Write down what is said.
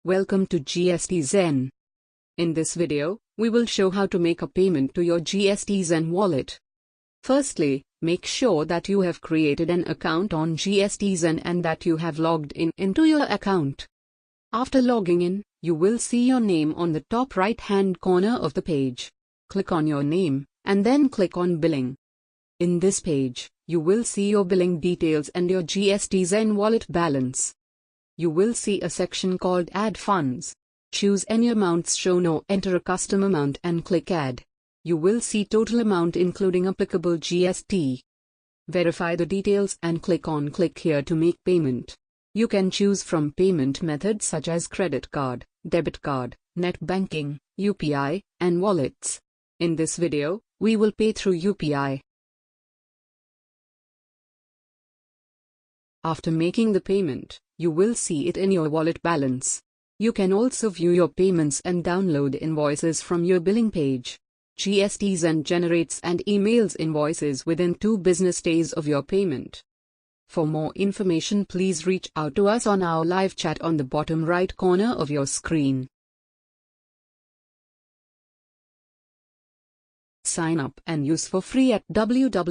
Welcome to GSTZen. In this video, we will show how to make a payment to your GSTZen wallet. Firstly, make sure that you have created an account on GSTZen and that you have logged into your account. After logging in, you will see your name on the top right-hand corner of the page. Click on your name, and then click on Billing. In this page, you will see your billing details and your GSTZen wallet balance. You will see a section called Add Funds. Choose any amounts shown or enter a custom amount and click Add. You will see total amount including applicable GST. Verify the details and click on Click here to make payment. You can choose from payment methods such as credit card, debit card, net banking, UPI, and wallets. In this video, we will pay through UPI. After making the payment, you will see it in your wallet balance. You can also view your payments and download invoices from your billing page. GSTZen generates and emails invoices within 2 business days of your payment. For more information, please reach out to us on our live chat on the bottom right corner of your screen. Sign up and use for free at www.gstzen.in.